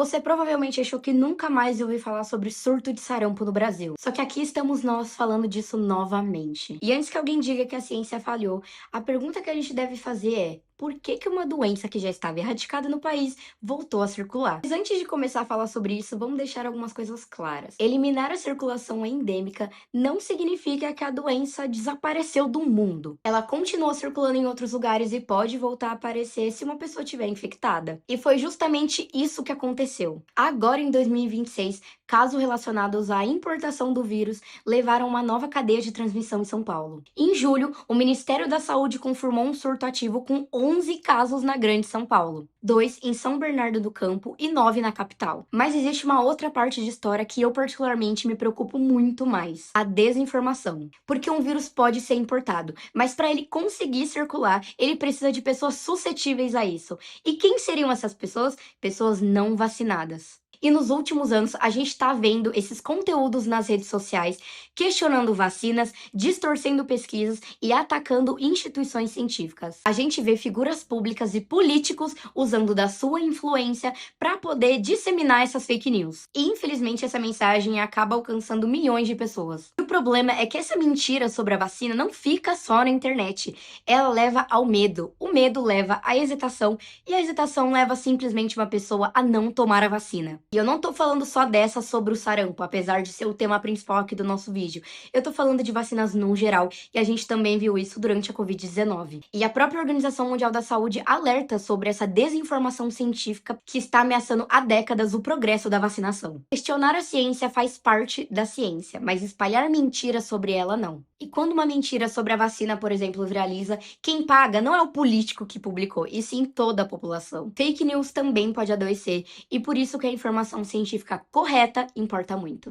Você provavelmente achou que nunca mais ia ouvir falar sobre surto de sarampo no Brasil. Só que aqui estamos nós falando disso novamente. E antes que alguém diga que a ciência falhou, a pergunta que a gente deve fazer é: por que que uma doença que já estava erradicada no país voltou a circular? Mas antes de começar a falar sobre isso, vamos deixar algumas coisas claras. Eliminar a circulação endêmica não significa que a doença desapareceu do mundo. Ela continua circulando em outros lugares e pode voltar a aparecer se uma pessoa estiver infectada. E foi justamente isso que aconteceu. Agora, em 2026, casos relacionados à importação do vírus levaram a uma nova cadeia de transmissão em São Paulo. Em julho, o Ministério da Saúde confirmou um surto ativo com 11 casos na Grande São Paulo, 2 em São Bernardo do Campo e 9 na capital. Mas existe uma outra parte de história que eu particularmente me preocupo muito mais: a desinformação. Porque um vírus pode ser importado, mas para ele conseguir circular, ele precisa de pessoas suscetíveis a isso. E quem seriam essas pessoas? Pessoas não vacinadas. E nos últimos anos, a gente está vendo esses conteúdos nas redes sociais questionando vacinas, distorcendo pesquisas e atacando instituições científicas. A gente vê figuras públicas e políticos usando da sua influência para poder disseminar essas fake news. E infelizmente essa mensagem acaba alcançando milhões de pessoas. E o problema é que essa mentira sobre a vacina não fica só na internet. Ela leva ao medo. O medo leva à hesitação e a hesitação leva simplesmente uma pessoa a não tomar a vacina. E eu não tô falando só dessa sobre o sarampo, apesar de ser o tema principal aqui do nosso vídeo. Eu tô falando de vacinas no geral, e a gente também viu isso durante a Covid-19. E a própria Organização Mundial da Saúde alerta sobre essa desinformação científica que está ameaçando há décadas o progresso da vacinação. Questionar a ciência faz parte da ciência, mas espalhar mentiras sobre ela não. E quando uma mentira sobre a vacina, por exemplo, viraliza, quem paga não é o político que publicou, e sim toda a população. Fake news também pode adoecer, e por isso que a informação científica correta importa muito.